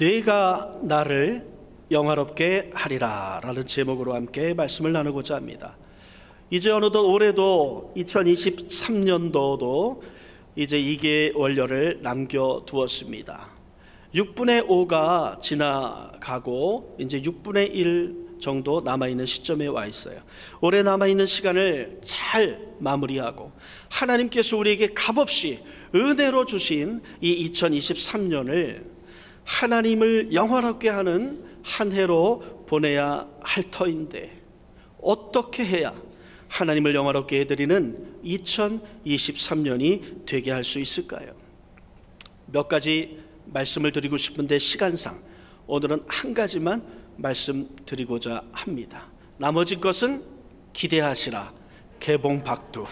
내가 나를 영화롭게 하리라 라는 제목으로 함께 말씀을 나누고자 합니다. 이제 어느덧 올해도 2023년도도 이제 2개월여를 남겨두었습니다. 6분의 5가 지나가고 이제 6분의 1 정도 남아있는 시점에 와 있어요. 올해 남아있는 시간을 잘 마무리하고 하나님께서 우리에게 값없이 은혜로 주신 이 2023년을 하나님을 영화롭게 하는 한 해로 보내야 할 터인데, 어떻게 해야 하나님을 영화롭게 해드리는 2023년이 되게 할 수 있을까요? 몇 가지 말씀을 드리고 싶은데 시간상 오늘은 한 가지만 말씀드리고자 합니다. 나머지 것은 기대하시라. 개봉박두.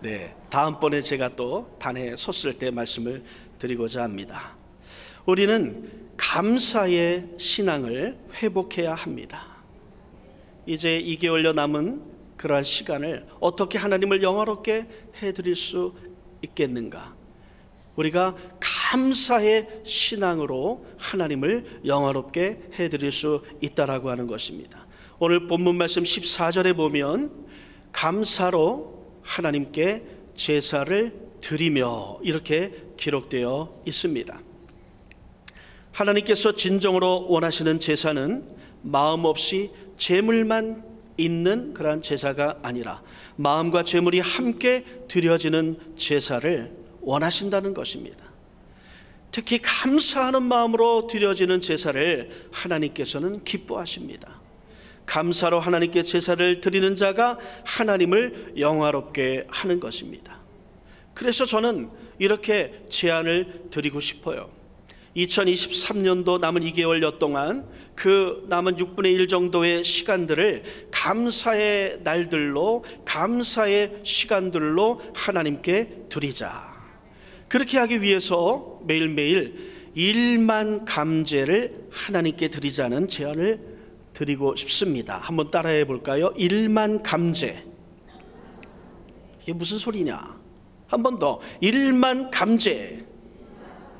네, 다음번에 제가 또 단에 섰을 때 말씀을 드리고자 합니다. 우리는 감사의 신앙을 회복해야 합니다. 이제 2개월여 남은 그러한 시간을 어떻게 하나님을 영화롭게 해드릴 수 있겠는가? 우리가 감사의 신앙으로 하나님을 영화롭게 해드릴 수 있다라고 하는 것입니다. 오늘 본문 말씀 14절에 보면 감사로 하나님께 제사를 드리며 이렇게 기록되어 있습니다. 하나님께서 진정으로 원하시는 제사는 마음 없이 제물만 있는 그러한 제사가 아니라 마음과 제물이 함께 드려지는 제사를 원하신다는 것입니다. 특히 감사하는 마음으로 드려지는 제사를 하나님께서는 기뻐하십니다. 감사로 하나님께 제사를 드리는 자가 하나님을 영화롭게 하는 것입니다. 그래서 저는 이렇게 제안을 드리고 싶어요. 2023년도 남은 2개월여 동안 그 남은 6분의 1 정도의 시간들을 감사의 날들로, 감사의 시간들로 하나님께 드리자. 그렇게 하기 위해서 매일매일 1만 감제를 하나님께 드리자는 제안을 드리고 싶습니다. 한번 따라해 볼까요? 1만 감제. 이게 무슨 소리냐? 한 번 더. 1만 감제.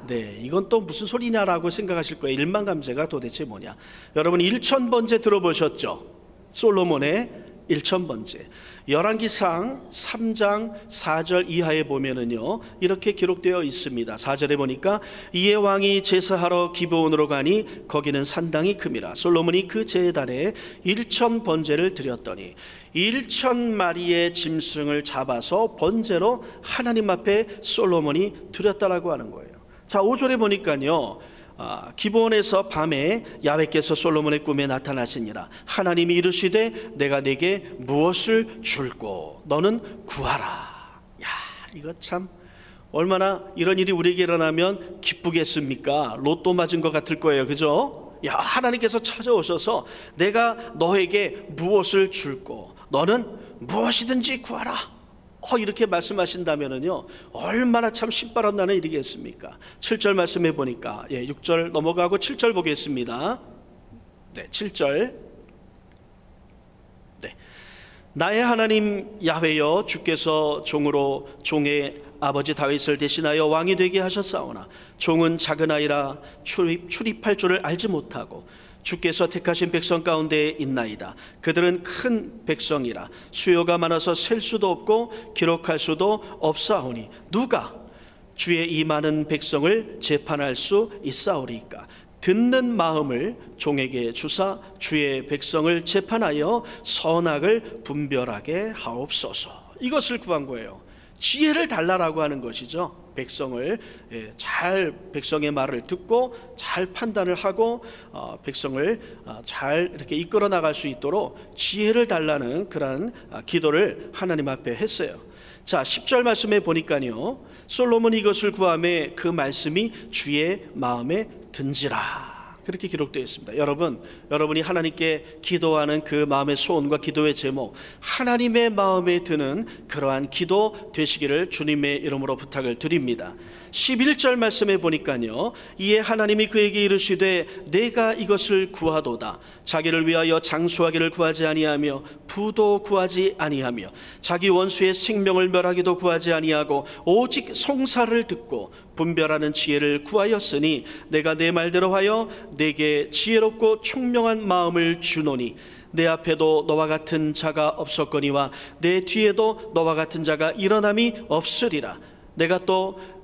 네, 이건 또 무슨 소리냐라고 생각하실 거예요. 1만 감제가 도대체 뭐냐? 여러분 1000번제 들어보셨죠? 솔로몬의 1000번제. 열왕기상 3장 4절 이하에 보면은요 이렇게 기록되어 있습니다. 4절에 보니까 이에 왕이 제사하러 기브온으로 가니 거기는 산당이 큼이라. 솔로몬이 그 제단에 1000번제를 드렸더니 1000마리의 짐승을 잡아서 번제로 하나님 앞에 솔로몬이 드렸다라고 하는 거예요. 자, 5절에 보니까요 기브온에서 밤에 야훼께서 솔로몬의 꿈에 나타나시니라. 하나님이 이르시되 내가 네게 무엇을 줄꼬 너는 구하라. 야, 이거 참 얼마나 이런 일이 우리에게 일어나면 기쁘겠습니까? 로또 맞은 것 같을 거예요, 그죠? 야, 하나님께서 찾아오셔서 내가 너에게 무엇을 줄꼬 너는 무엇이든지 구하라. 이렇게 말씀하신다면은요 얼마나 참 신바람 나는 일이겠습니까? 7절 말씀해 보니까 6절 넘어가고 7절 보겠습니다. 네, 7절. 네. 나의 하나님 야훼여 주께서 종으로 종의 아버지 다윗을 대신하여 왕이 되게 하셨사오나 종은 작은 아이라 출입할 줄을 알지 못하고 주께서 택하신 백성 가운데 있나이다. 그들은 큰 백성이라 수요가 많아서 셀 수도 없고 기록할 수도 없사오니 누가 주의 이 많은 백성을 재판할 수 있사오리까? 듣는 마음을 종에게 주사 주의 백성을 재판하여 선악을 분별하게 하옵소서. 이것을 구한 거예요. 지혜를 달라라고 하는 것이죠. 백성을 잘 백성의 말을 듣고 잘 판단을 하고 백성을 잘 이렇게 이끌어 나갈 수 있도록 지혜를 달라는 그러한 기도를 하나님 앞에 했어요. 자, 10절 말씀에 보니까요 솔로몬이 이것을 구하매 그 말씀이 주의 마음에 든지라 그렇게 기록되어 있습니다. 여러분이 하나님께 기도하는 그 마음의 소원과 기도의 제목, 하나님의 마음에 드는 그러한 기도 되시기를 주님의 이름으로 부탁을 드립니다. 11절 말씀에 보니까요, 이에 하나님이 그에게 이르시되 내가 이것을 구하도다. 자기를 위하여 장수하기를 구하지 아니하며 부도 구하지 아니하며 자기 원수의 생명을 멸하기도 구하지 아니하고 오직 송사를 듣고 분별하는 지혜를 구하였으니 내가 내 말대로 하여 내게 지혜롭고 총명한 마음을 주노니 내 앞에도 너와 같은 자가 없었거니와 내 뒤에도 너와 같은 자가 일어남이 없으리라.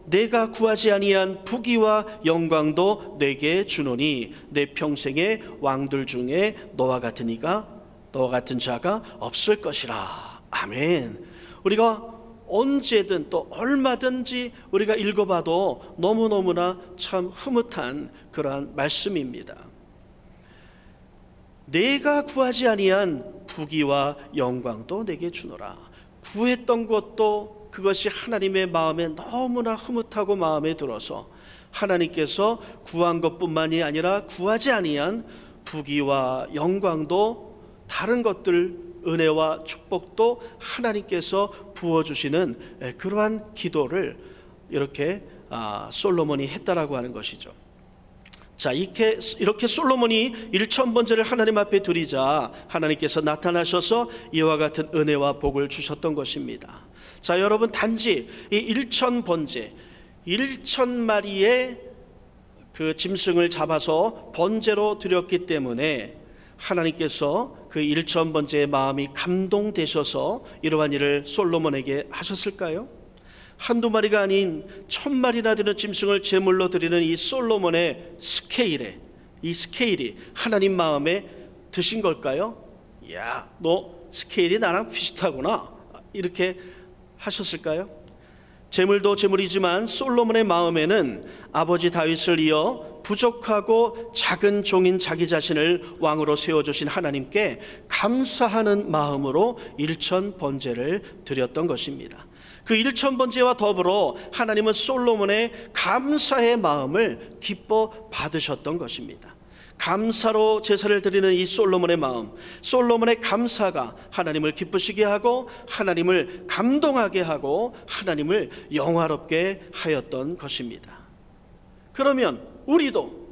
내가 구하지 아니한 부귀와 영광도 내게 주노니 내 평생의 왕들 중에 너와 같은 자가 없을 것이라. 아멘. 우리가 언제든 또 얼마든지 우리가 읽어봐도 너무너무나 참 흐뭇한 그러한 말씀입니다. 내가 구하지 아니한 부귀와 영광도 내게 주노라. 구했던 것도 그것이 하나님의 마음에 너무나 흐뭇하고 마음에 들어서 하나님께서 구한 것뿐만이 아니라 구하지 아니한 부귀와 영광도 다른 것들 은혜와 축복도 하나님께서 부어주시는 그러한 기도를 이렇게 솔로몬이 했다라고 하는 것이죠. 자, 이렇게 솔로몬이 1000번제를 하나님 앞에 드리자 하나님께서 나타나셔서 이와 같은 은혜와 복을 주셨던 것입니다. 자, 여러분, 단지 이 1000번제 1000마리의 그 짐승을 잡아서 번제로 드렸기 때문에 하나님께서 그 1000번제의 마음이 감동되셔서 이러한 일을 솔로몬에게 하셨을까요? 한두 마리가 아닌 1000마리나 되는 짐승을 제물로 드리는 이 솔로몬의 이 스케일이 하나님 마음에 드신 걸까요? 야, 너 스케일이 나랑 비슷하구나, 이렇게 하셨을까요? 제물도 제물이지만 솔로몬의 마음에는 아버지 다윗을 이어 부족하고 작은 종인 자기 자신을 왕으로 세워주신 하나님께 감사하는 마음으로 1000번제를 드렸던 것입니다. 그 1000번제와 더불어 하나님은 솔로몬의 감사의 마음을 기뻐 받으셨던 것입니다. 감사로 제사를 드리는 이 솔로몬의 마음, 솔로몬의 감사가 하나님을 기쁘시게 하고 하나님을 감동하게 하고 하나님을 영화롭게 하였던 것입니다. 그러면 우리도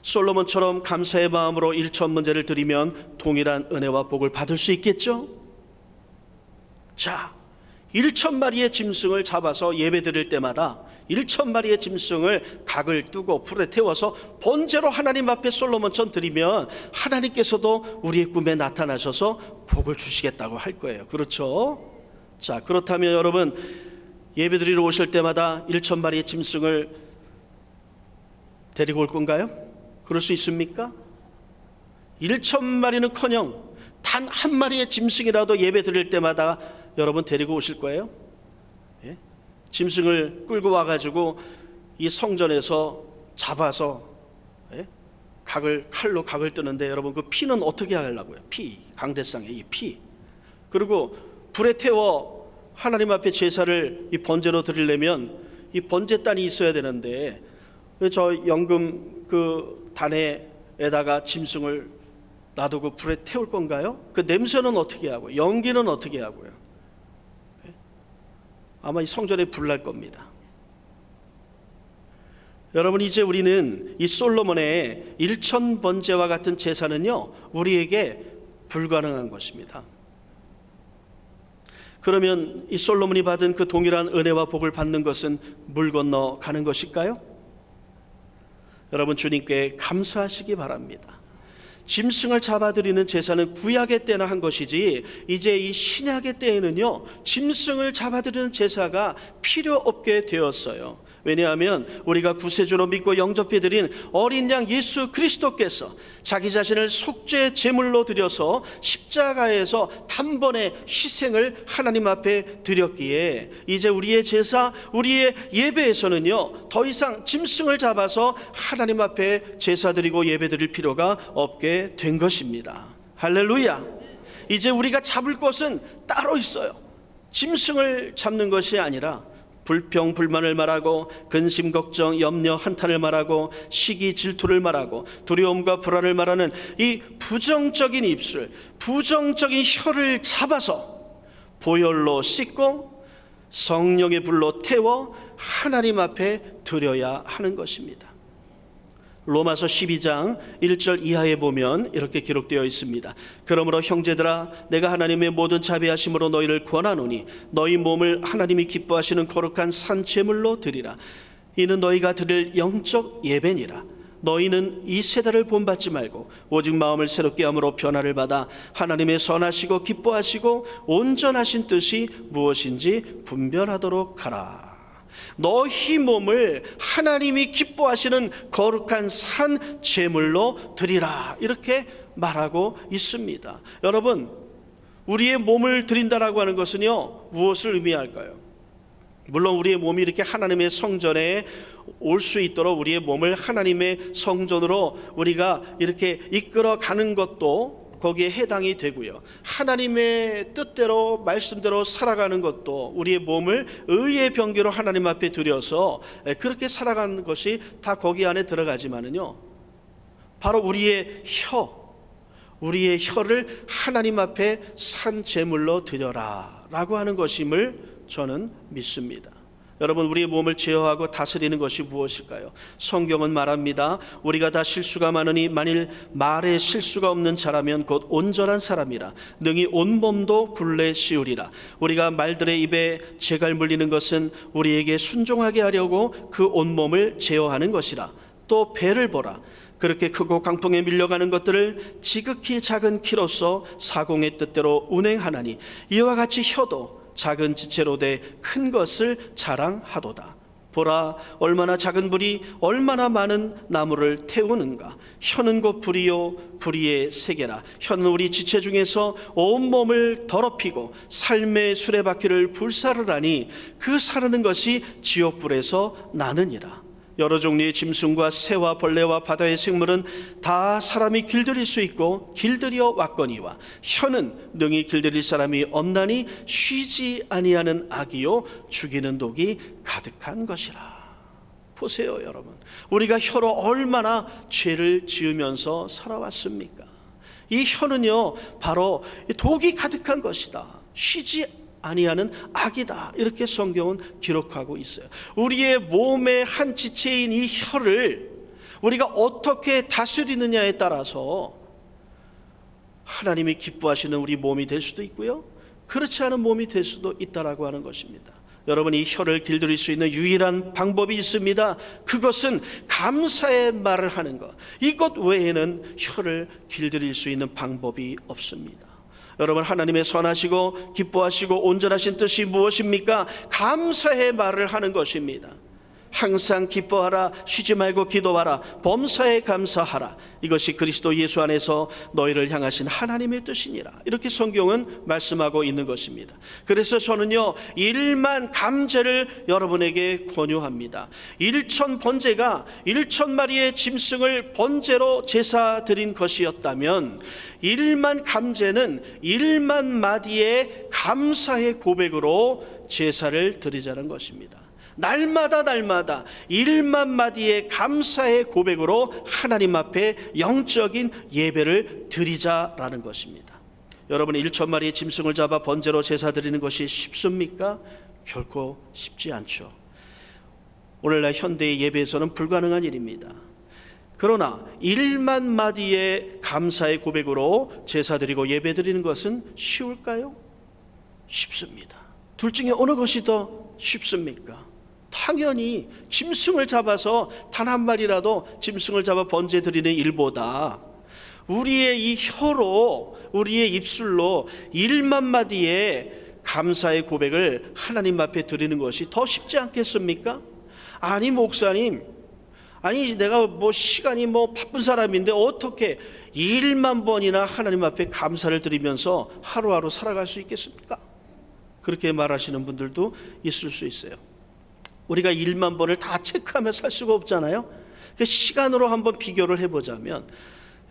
솔로몬처럼 감사의 마음으로 1000번제를 드리면 동일한 은혜와 복을 받을 수 있겠죠? 자, 1000마리의 짐승을 잡아서 예배 드릴 때마다 1000마리의 짐승을 각을 뜨고 불에 태워서 번제로 하나님 앞에 솔로몬처럼 드리면 하나님께서도 우리의 꿈에 나타나셔서 복을 주시겠다고 할 거예요. 그렇죠? 자, 그렇다면 여러분, 예배 드리러 오실 때마다 1000마리의 짐승을 데리고 올 건가요? 그럴 수 있습니까? 1000마리는커녕 단 한 마리의 짐승이라도 예배 드릴 때마다 여러분 데리고 오실 거예요? 예? 짐승을 끌고 와가지고 이 성전에서 잡아서 칼로 각을 뜨는데 여러분, 그 피는 어떻게 하려고요? 강대상에 이 피. 그리고 불에 태워 하나님 앞에 제사를 이 번제로 드리려면 이 번제단이 있어야 되는데 왜 저 연금 그 단에다가 짐승을 놔두고 불에 태울 건가요? 그 냄새는 어떻게 하고요? 연기는 어떻게 하고요? 아마 이 성전에 불 날 겁니다. 여러분, 이제 우리는 이 솔로몬의 1000번제와 같은 제사는요, 우리에게 불가능한 것입니다. 그러면 이 솔로몬이 받은 그 동일한 은혜와 복을 받는 것은 물 건너 가는 것일까요? 여러분, 주님께 감사하시기 바랍니다. 짐승을 잡아드리는 제사는 구약의 때나 한 것이지 이제 이 신약의 때에는요, 짐승을 잡아드리는 제사가 필요 없게 되었어요. 왜냐하면 우리가 구세주로 믿고 영접해드린 어린 양 예수 그리스도께서 자기 자신을 속죄 제물로 드려서 십자가에서 단번에 희생을 하나님 앞에 드렸기에 이제 우리의 제사, 우리의 예배에서는요, 더 이상 짐승을 잡아서 하나님 앞에 제사 드리고 예배 드릴 필요가 없게 된 것입니다. 할렐루야. 이제 우리가 잡을 것은 따로 있어요. 짐승을 잡는 것이 아니라 불평, 불만을 말하고 근심, 걱정, 염려, 한탄을 말하고 시기, 질투를 말하고 두려움과 불안을 말하는 이 부정적인 입술, 부정적인 혀를 잡아서 보혈로 씻고 성령의 불로 태워 하나님 앞에 드려야 하는 것입니다. 로마서 12장 1절 이하에 보면 이렇게 기록되어 있습니다. 그러므로 형제들아, 내가 하나님의 모든 자비하심으로 너희를 권하노니 너희 몸을 하나님이 기뻐하시는 거룩한 산 제물로 드리라. 이는 너희가 드릴 영적 예배니라. 너희는 이 세대를 본받지 말고 오직 마음을 새롭게 함으로 변화를 받아 하나님의 선하시고 기뻐하시고 온전하신 뜻이 무엇인지 분별하도록 하라. 너희 몸을 하나님이 기뻐하시는 거룩한 산 제물로 드리라, 이렇게 말하고 있습니다. 여러분, 우리의 몸을 드린다라고 하는 것은요, 무엇을 의미할까요? 물론 우리의 몸이 이렇게 하나님의 성전에 올 수 있도록 우리의 몸을 하나님의 성전으로 우리가 이렇게 이끌어 가는 것도 거기에 해당이 되고요, 하나님의 뜻대로 말씀대로 살아가는 것도 우리의 몸을 의의 병기로 하나님 앞에 드려서 그렇게 살아가는 것이 다 거기 안에 들어가지만은요, 바로 우리의 혀를 하나님 앞에 산 제물로 드려라 라고 하는 것임을 저는 믿습니다. 여러분, 우리의 몸을 제어하고 다스리는 것이 무엇일까요? 성경은 말합니다. 우리가 다 실수가 많으니 만일 말에 실수가 없는 자라면 곧 온전한 사람이라. 능히 온몸도 굴레 씌우리라. 우리가 말들의 입에 재갈 물리는 것은 우리에게 순종하게 하려고 그 온몸을 제어하는 것이라. 또 배를 보라. 그렇게 크고 강풍에 밀려가는 것들을 지극히 작은 키로서 사공의 뜻대로 운행하나니 이와 같이 혀도 작은 지체로 돼 큰 것을 자랑하도다. 보라, 얼마나 작은 불이 얼마나 많은 나무를 태우는가. 혀는 곧 불이요 불의의 세계라. 혀는 우리 지체 중에서 온몸을 더럽히고 삶의 수레바퀴를 불사르라니 그 사르는 것이 지옥불에서 나느니라. 여러 종류의 짐승과 새와 벌레와 바다의 생물은 다 사람이 길들일 수 있고 길들여 왔거니와 혀는 능히 길들일 사람이 없나니 쉬지 아니하는 악이요 죽이는 독이 가득한 것이라. 보세요 여러분, 우리가 혀로 얼마나 죄를 지으면서 살아왔습니까? 이 혀는요 바로 독이 가득한 것이다, 쉬지 아니하는 악이다, 이렇게 성경은 기록하고 있어요. 우리의 몸의 한 지체인 이 혀를 우리가 어떻게 다스리느냐에 따라서 하나님이 기뻐하시는 우리 몸이 될 수도 있고요, 그렇지 않은 몸이 될 수도 있다라고 하는 것입니다. 여러분, 이 혀를 길들일 수 있는 유일한 방법이 있습니다. 그것은 감사의 말을 하는 것. 이것 외에는 혀를 길들일 수 있는 방법이 없습니다. 여러분, 하나님의 선하시고 기뻐하시고 온전하신 뜻이 무엇입니까? 감사의 말을 하는 것입니다. 항상 기뻐하라, 쉬지 말고 기도하라, 범사에 감사하라. 이것이 그리스도 예수 안에서 너희를 향하신 하나님의 뜻이니라. 이렇게 성경은 말씀하고 있는 것입니다. 그래서 저는요 1만 감제를 여러분에게 권유합니다. 1천 번제가 1천 마리의 짐승을 번제로 제사 드린 것이었다면 1만 감제는 1만 마디의 감사의 고백으로 제사를 드리자는 것입니다. 날마다 1만 마디의 감사의 고백으로 하나님 앞에 영적인 예배를 드리자라는 것입니다. 여러분, 1천 마리의 짐승을 잡아 번제로 제사 드리는 것이 쉽습니까? 결코 쉽지 않죠. 오늘날 현대의 예배에서는 불가능한 일입니다. 그러나 1만 마디의 감사의 고백으로 제사 드리고 예배 드리는 것은 쉬울까요? 쉽습니다. 둘 중에 어느 것이 더 쉽습니까? 당연히 짐승을 잡아서 단 한 마리라도 짐승을 잡아 번제 드리는 일보다 우리의 이 혀로, 우리의 입술로 1만 마디의 감사의 고백을 하나님 앞에 드리는 것이 더 쉽지 않겠습니까? 아니 목사님, 아니 내가 시간이 바쁜 사람인데 어떻게 1만 번이나 하나님 앞에 감사를 드리면서 하루하루 살아갈 수 있겠습니까? 그렇게 말하시는 분들도 있을 수 있어요. 우리가 1만 번을 다 체크하며 살 수가 없잖아요. 시간으로 한번 비교를 해보자면,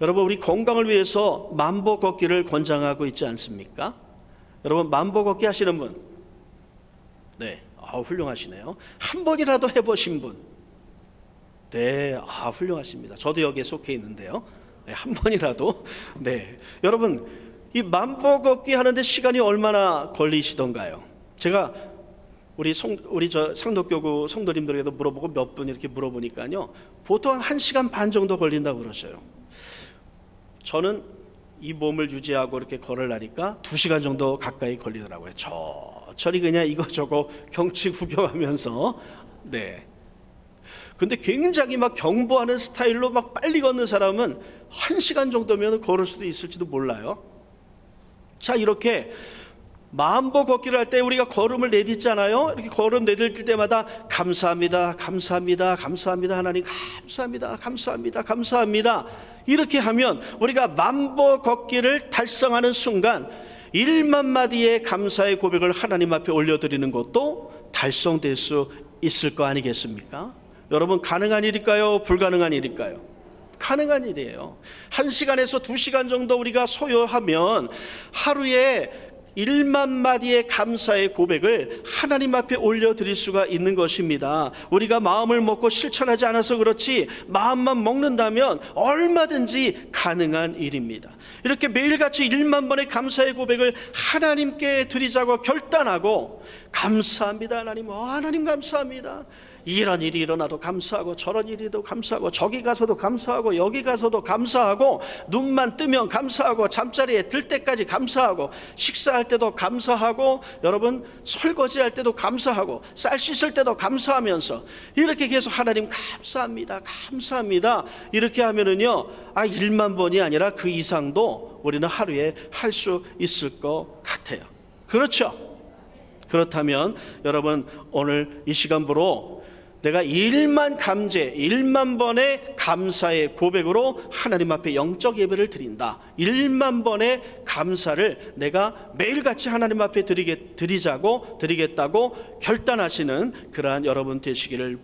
여러분, 우리 건강을 위해서 만보 걷기를 권장하고 있지 않습니까? 여러분, 만보 걷기 하시는 분? 네, 훌륭하시네요. 한 번이라도 해보신 분? 네, 훌륭하십니다. 저도 여기에 속해 있는데요. 네, 한 번이라도. 네, 여러분, 이 만보 걷기 하는데 시간이 얼마나 걸리시던가요? 제가 우리 저 상덕교구 성도님들에게도 물어보고 몇 분 이렇게 물어보니까요, 보통 1시간 반 정도 걸린다고 그러셔요. 저는 이 몸을 유지하고 이렇게 걸으려니까 2시간 정도 가까이 걸리더라고요. 저리 그냥 이거저거 경치 구경하면서. 네. 근데 굉장히 막 경보하는 스타일로 막 빨리 걷는 사람은 1시간 정도면 걸을 수도 있을지도 몰라요. 자, 이렇게 만보 걷기를 할 때 우리가 걸음을 내딛잖아요. 이렇게 걸음 내딛을 때마다 감사합니다, 감사합니다, 감사합니다, 하나님 감사합니다, 감사합니다, 감사합니다, 이렇게 하면 우리가 만보 걷기를 달성하는 순간 1만 마디의 감사의 고백을 하나님 앞에 올려드리는 것도 달성될 수 있을 거 아니겠습니까? 여러분, 가능한 일일까요? 불가능한 일일까요? 가능한 일이에요. 1시간에서 2시간 정도 우리가 소요하면 하루에 1만 마디의 감사의 고백을 하나님 앞에 올려드릴 수가 있는 것입니다. 우리가 마음을 먹고 실천하지 않아서 그렇지 마음만 먹는다면 얼마든지 가능한 일입니다. 이렇게 매일같이 1만 번의 감사의 고백을 하나님께 드리자고 결단하고, 감사합니다 하나님, 하나님 감사합니다, 이런 일이 일어나도 감사하고 저런 일이도 감사하고 저기 가서도 감사하고 여기 가서도 감사하고, 눈만 뜨면 감사하고 잠자리에 들 때까지 감사하고, 식사할 때도 감사하고, 여러분 설거지할 때도 감사하고, 쌀 씻을 때도 감사하면서 이렇게 계속 하나님 감사합니다, 감사합니다, 이렇게 하면은요, 1만 번이 아니라 그 이상도 우리는 하루에 할 수 있을 것 같아요. 그렇죠? 그렇다면 여러분, 오늘 이 시간부로 내가 1만 번의 감사의 고백으로 하나님 앞에 영적 예배를 드린다, 1만 번의 감사를 내가 매일같이 하나님 앞에 드리겠다고 결단하시는 그러한 여러분 되시기를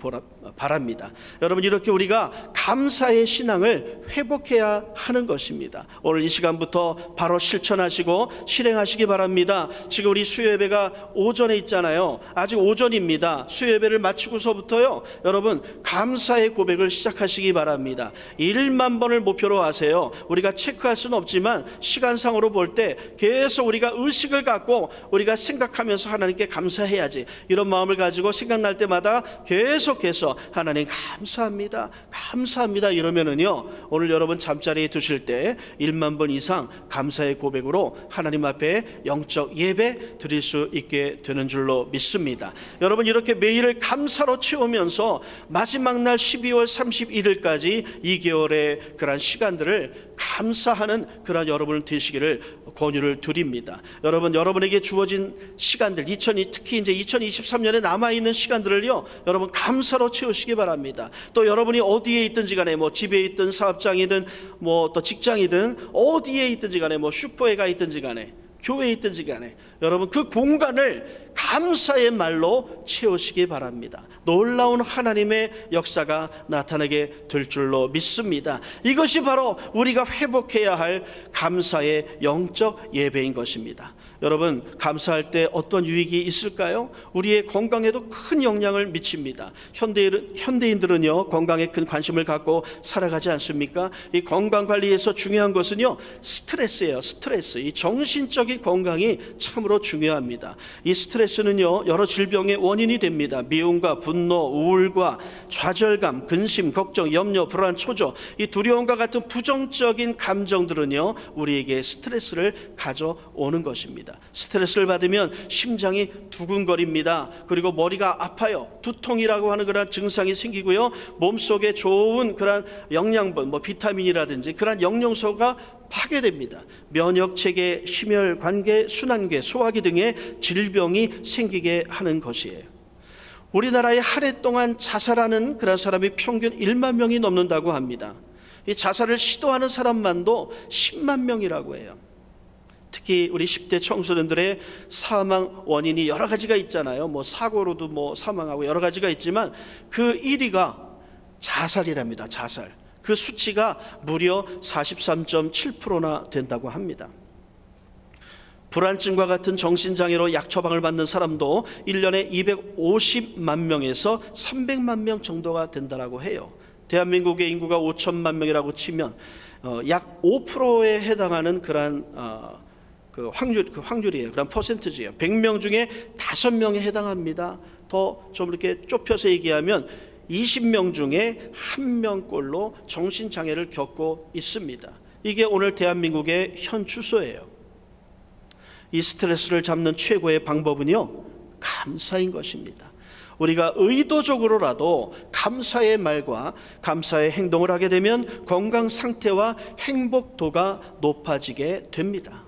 바랍니다. 여러분, 이렇게 우리가 감사의 신앙을 회복해야 하는 것입니다. 오늘 이 시간부터 바로 실천하시고 실행하시기 바랍니다. 지금 우리 수요예배가 오전에 있잖아요. 아직 오전입니다. 수요예배를 마치고서부터요, 여러분 감사의 고백을 시작하시기 바랍니다. 1만 번을 목표로 하세요. 우리가 체크할 수는 없지만 시간상으로 볼 때 계속 우리가 의식을 갖고 우리가 생각하면서 하나님께 감사해야지, 이런 마음을 가지고 생각날 때마다 계속해서 하나님 감사합니다, 감사합니다 이러면은요, 오늘 여러분 잠자리에 드실 때 1만 번 이상 감사의 고백으로 하나님 앞에 영적 예배 드릴 수 있게 되는 줄로 믿습니다. 여러분, 이렇게 매일을 감사로 채우면서 마지막 날 12월 31일까지 2개월의 그런 시간들을 감사하는 그런 여러분을 되시기를 권유를 드립니다. 여러분에게 주어진 시간들, 특히 이제 2023년에 남아있는 시간들을요, 여러분 감사로 채우시기 바랍니다. 또 여러분이 어디에 있든지 간에, 집에 있든 사업장이든 또 직장이든 어디에 있든지 간에, 슈퍼에 가 있든지 간에, 교회에 있든지 간에, 여러분 그 공간을 감사의 말로 채우시기 바랍니다. 놀라운 하나님의 역사가 나타나게 될 줄로 믿습니다. 이것이 바로 우리가 회복해야 할 감사의 영적 예배인 것입니다. 여러분, 감사할 때 어떤 유익이 있을까요? 우리의 건강에도 큰 영향을 미칩니다. 현대인들은요, 건강에 큰 관심을 갖고 살아가지 않습니까? 이 건강관리에서 중요한 것은요, 스트레스예요. 스트레스. 이 정신적인 건강이 참으로 중요합니다. 이 스트레스는요, 여러 질병의 원인이 됩니다. 미움과 분노, 우울과 좌절감, 근심, 걱정, 염려, 불안, 초조, 이 두려움과 같은 부정적인 감정들은요, 우리에게 스트레스를 가져오는 것입니다. 스트레스를 받으면 심장이 두근거립니다. 그리고 머리가 아파요. 두통이라고 하는 그런 증상이 생기고요, 몸속에 좋은 그런 영양분, 비타민이라든지 그런 영양소가 파괴됩니다. 면역체계, 심혈관계, 순환계, 소화기 등의 질병이 생기게 하는 것이에요. 우리나라에 한 해 동안 자살하는 그런 사람이 평균 1만 명이 넘는다고 합니다. 이 자살을 시도하는 사람만도 10만 명이라고 해요. 특히 우리 10대 청소년들의 사망 원인이 여러 가지가 있잖아요. 사고로도 사망하고 여러 가지가 있지만 그 1위가 자살이랍니다. 자살. 그 수치가 무려 43.7%나 된다고 합니다. 불안증과 같은 정신장애로 약 처방을 받는 사람도 1년에 250만 명에서 300만 명 정도가 된다고 해요. 대한민국의 인구가 5천만 명이라고 치면 약 5%에 해당하는 그런 그 확률이에요. 그런 퍼센트지예요. 100명 중에 5명에 해당합니다. 더 좀 이렇게 좁혀서 얘기하면 20명 중에 1명꼴로 정신장애를 겪고 있습니다. 이게 오늘 대한민국의 현 주소예요. 이 스트레스를 잡는 최고의 방법은요, 감사인 것입니다. 우리가 의도적으로라도 감사의 말과 감사의 행동을 하게 되면 건강 상태와 행복도가 높아지게 됩니다.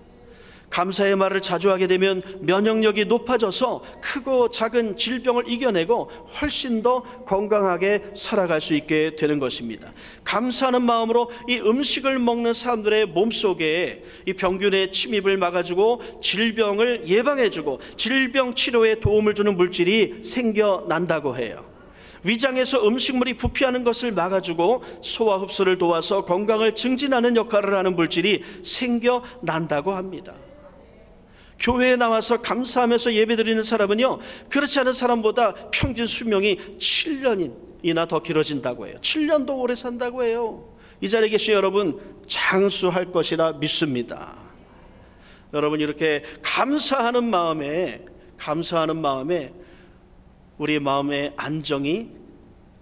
감사의 말을 자주 하게 되면 면역력이 높아져서 크고 작은 질병을 이겨내고 훨씬 더 건강하게 살아갈 수 있게 되는 것입니다. 감사하는 마음으로 이 음식을 먹는 사람들의 몸속에 이 병균의 침입을 막아주고 질병을 예방해주고 질병 치료에 도움을 주는 물질이 생겨난다고 해요. 위장에서 음식물이 부패하는 것을 막아주고 소화 흡수를 도와서 건강을 증진하는 역할을 하는 물질이 생겨난다고 합니다. 교회에 나와서 감사하면서 예배드리는 사람은요, 그렇지 않은 사람보다 평균 수명이 7년이나 더 길어진다고 해요. 7년도 오래 산다고 해요. 이 자리에 계신 여러분, 장수할 것이라 믿습니다. 여러분, 이렇게 감사하는 마음에 우리 마음에 안정이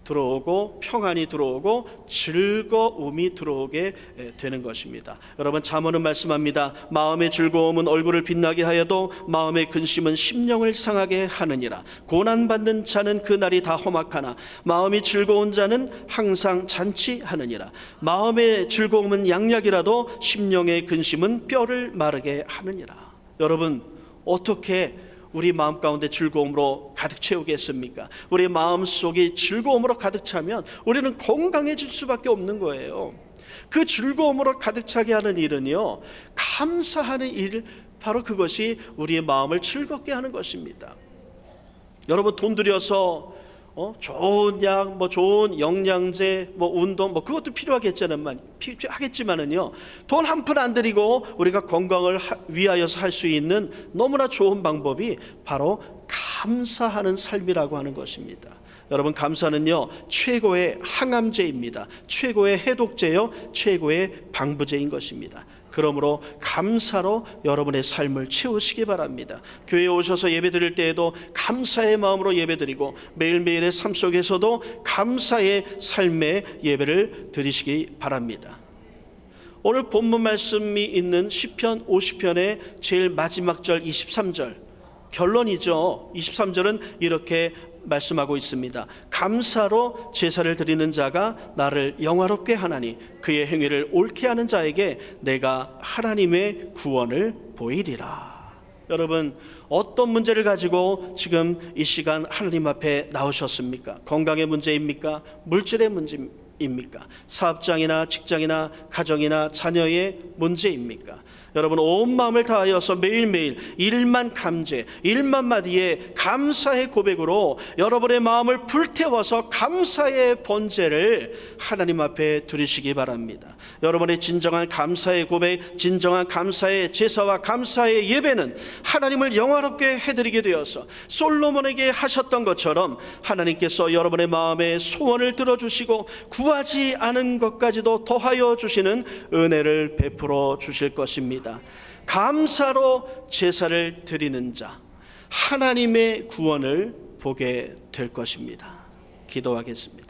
들어오고 평안이 들어오고 즐거움이 들어오게 되는 것입니다. 여러분, 잠언은 말씀합니다. 마음의 즐거움은 얼굴을 빛나게 하여도 마음의 근심은 심령을 상하게 하느니라. 고난받는 자는 그날이 다 험악하나 마음이 즐거운 자는 항상 잔치하느니라. 마음의 즐거움은 양약이라도 심령의 근심은 뼈를 마르게 하느니라. 여러분, 어떻게 우리 마음 가운데 즐거움으로 가득 채우겠습니까? 우리 마음속이 즐거움으로 가득 차면 우리는 건강해질 수밖에 없는 거예요. 그 즐거움으로 가득 차게 하는 일은요, 감사하는 일, 바로 그것이 우리의 마음을 즐겁게 하는 것입니다. 여러분, 돈 들여서 좋은 약, 좋은 영양제, 운동, 그것도 필요하겠지만은요, 돈 한 푼 안 들이고 우리가 건강을 위하여서 할 수 있는 너무나 좋은 방법이 바로 감사하는 삶이라고 하는 것입니다. 여러분, 감사는요, 최고의 항암제입니다. 최고의 해독제요, 최고의 방부제인 것입니다. 그러므로 감사로 여러분의 삶을 채우시기 바랍니다. 교회에 오셔서 예배드릴 때에도 감사의 마음으로 예배드리고 매일매일의 삶 속에서도 감사의 삶의 예배를 드리시기 바랍니다. 오늘 본문 말씀이 있는 시편 50편의 제일 마지막 절 23절, 결론이죠. 23절은 이렇게 말씀하고 있습니다. 감사로 제사를 드리는 자가 나를 영화롭게 하나니 그의 행위를 옳게 하는 자에게 내가 하나님의 구원을 보이리라. 여러분, 어떤 문제를 가지고 지금 이 시간 하나님 앞에 나오셨습니까? 건강의 문제입니까? 물질의 문제입니까? 사업장이나 직장이나 가정이나 자녀의 문제입니까? 여러분, 온 마음을 다하여서 매일매일 1만 감제, 1만 마디의 감사의 고백으로 여러분의 마음을 불태워서 감사의 번제를 하나님 앞에 드리시기 바랍니다. 여러분의 진정한 감사의 고백, 진정한 감사의 제사와 감사의 예배는 하나님을 영화롭게 해드리게 되어서 솔로몬에게 하셨던 것처럼 하나님께서 여러분의 마음의 소원을 들어주시고 구하지 않은 것까지도 더하여 주시는 은혜를 베풀어 주실 것입니다. 감사로 제사를 드리는 자, 하나님의 구원을 보게 될 것입니다. 기도하겠습니다.